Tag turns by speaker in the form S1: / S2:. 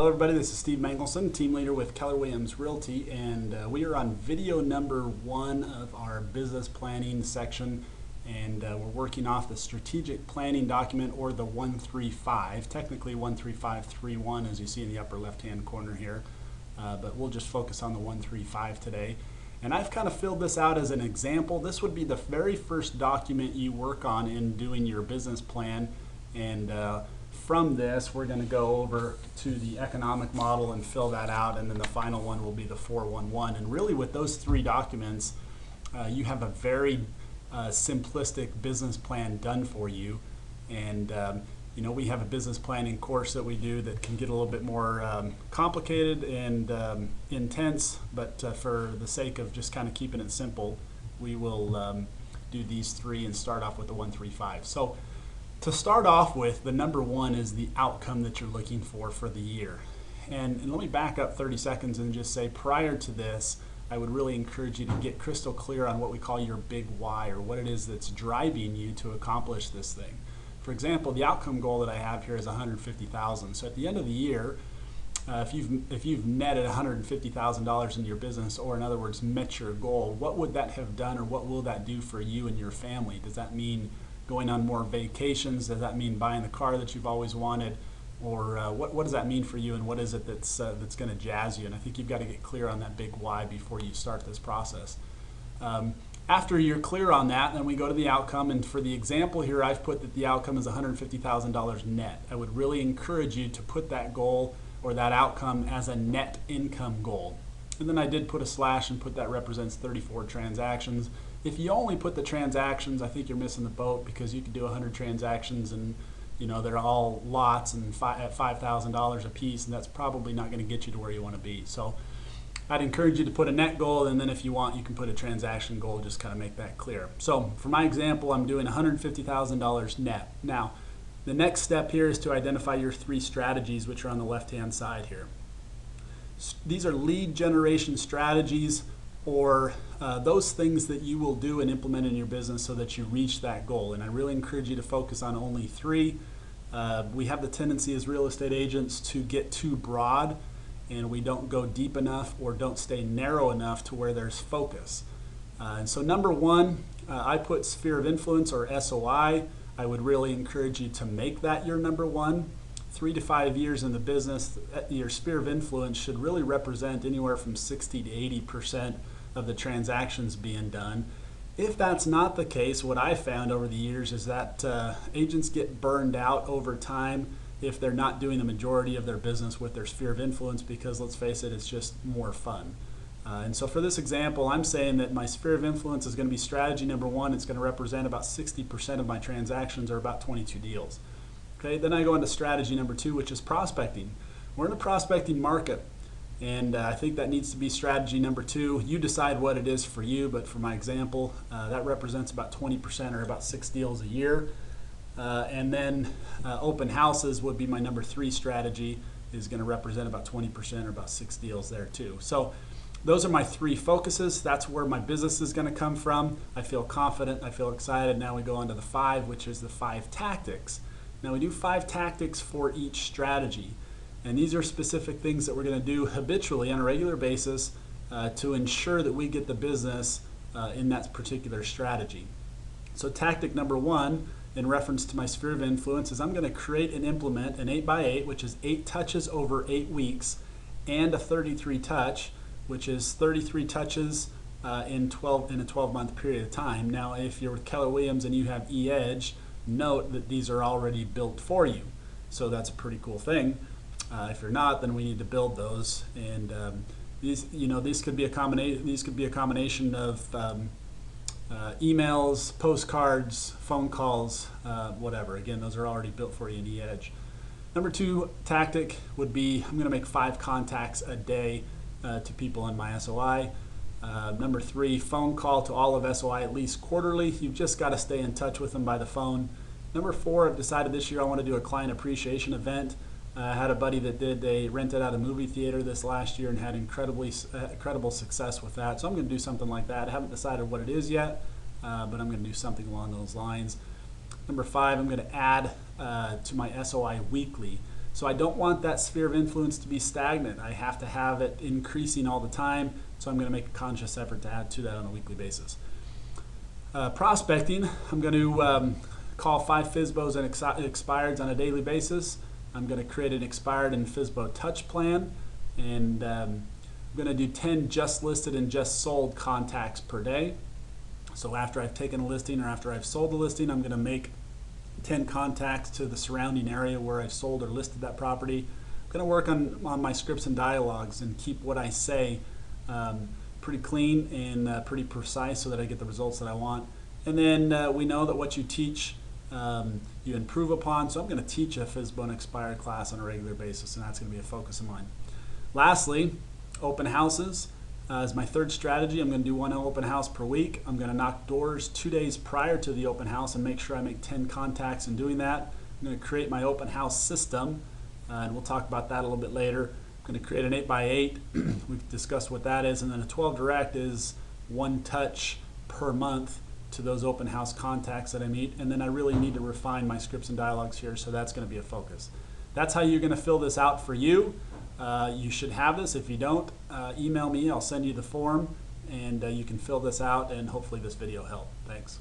S1: Hello everybody, this is Steve Mangelson, team leader with Keller Williams Realty, and we are on video number 1 of our business planning section, and we're working off the strategic planning document, or the 1-3-5, technically 1-3-5-3-1 as you see in the upper left hand corner here, but we'll just focus on the 1-3-5 today. And I've kind of filled this out as an example. This would be the very first document you work on in doing your business plan, and from this, we're going to go over to the economic model and fill that out, and then the final one will be the 411. And really, with those 3 documents, you have a very simplistic business plan done for you. And you know, we have a business planning course that we do that can get a little bit more complicated and intense, but for the sake of just kind of keeping it simple, we will do these 3 and start off with the 1-3-5. So to start off with, the number 1 is the outcome that you're looking for the year. And let me back up 30 seconds and just say, prior to this, I would really encourage you to get crystal clear on what we call your big why, or what it is that's driving you to accomplish this thing. For example, the outcome goal that I have here is $150,000. So at the end of the year, if you've netted $150,000 in your business, or in other words, met your goal, what would that have done, or what will that do for you and your family? Does that mean going on more vacations? Does that mean buying the car that you've always wanted? Or what does that mean for you, and what is it that's going to jazz you? And I think you've got to get clear on that big why before you start this process. After you're clear on that, then we go to the outcome, and for the example here, I've put that the outcome is $150,000 net. I would really encourage you to put that goal or that outcome as a net income goal. And then I did put a slash and put that represents 34 transactions. If you only put the transactions, I think you're missing the boat, because you could do 100 transactions and you know they're all lots and at $5,000 a piece, and that's probably not going to get you to where you want to be. So I'd encourage you to put a net goal, and then if you want, you can put a transaction goal, just kind of make that clear. So for my example, I'm doing $150,000 net. Now, the next step here is to identify your 3 strategies, which are on the left-hand side here. These are lead generation strategies, or those things that you will do and implement in your business so that you reach that goal. And I really encourage you to focus on only 3. We have the tendency as real estate agents to get too broad, and we don't go deep enough or don't stay narrow enough to where there's focus. And so number 1, I put sphere of influence, or SOI. I would really encourage you to make that your number 1. 3 to 5 years in the business, your sphere of influence should really represent anywhere from 60 to 80% of the transactions being done. If that's not the case, what I found over the years is that agents get burned out over time if they're not doing the majority of their business with their sphere of influence, because let's face it, it's just more fun. And so for this example, I'm saying that my sphere of influence is going to be strategy number 1. It's going to represent about 60% of my transactions, or about 22 deals. Okay, then I go into strategy number 2, which is prospecting. We're in a prospecting market, and I think that needs to be strategy number 2. You decide what it is for you, but for my example, that represents about 20%, or about 6 deals a year. And then open houses would be my number 3 strategy, is going to represent about 20%, or about 6 deals there too. So those are my 3 focuses. That's where my business is going to come from. I feel confident, I feel excited. Now we go on to the 5, which is the 5 tactics. Now we do 5 tactics for each strategy. And these are specific things that we're going to do habitually on a regular basis to ensure that we get the business in that particular strategy. So tactic number 1, in reference to my sphere of influence, is I'm going to create and implement an 8x8, which is 8 touches over 8 weeks, and a 33 touch, which is 33 touches in a 12-month period of time. Now, if you're with Keller Williams and you have E-Edge, note that these are already built for you. So that's a pretty cool thing. If you're not, then we need to build those. And these could be a combination of emails, postcards, phone calls, whatever. Again, those are already built for you in E-Edge. Number 2 tactic would be, I'm going to make 5 contacts a day to people in my SOI. Number 3, phone call to all of SOI at least quarterly. You've just got to stay in touch with them by the phone. Number 4, I've decided this year I want to do a client appreciation event. I had a buddy that rented out a movie theater this last year and had incredible success with that. So I'm going to do something like that. I haven't decided what it is yet, but I'm going to do something along those lines. Number 5, I'm going to add to my SOI weekly. So I don't want that sphere of influence to be stagnant. I have to have it increasing all the time, so I'm going to make a conscious effort to add to that on a weekly basis. Prospecting, I'm going to call 5 FSBOs and expireds on a daily basis. I'm going to create an expired and FSBO touch plan, and I'm going to do 10 just listed and just sold contacts per day. So after I've taken a listing or after I've sold the listing, I'm going to make 10 contacts to the surrounding area where I've sold or listed that property. I'm going to work on my scripts and dialogues and keep what I say pretty clean and pretty precise so that I get the results that I want. And then we know that what you teach, you improve upon. So I'm going to teach a FSBO and expired class on a regular basis, and that's going to be a focus of mine. Lastly, open houses. As my third strategy, I'm going to do 1 open house per week. I'm going to knock doors 2 days prior to the open house and make sure I make 10 contacts in doing that. I'm going to create my open house system, and we'll talk about that a little bit later. I'm going to create an 8x8. We've discussed what that is, and then a 12 direct is 1 touch per month to those open house contacts that I meet, and then I really need to refine my scripts and dialogues here, so that's going to be a focus. That's how you're going to fill this out for you. You should have this. If you don't, email me. I'll send you the form, and you can fill this out, and hopefully this video helped. Thanks.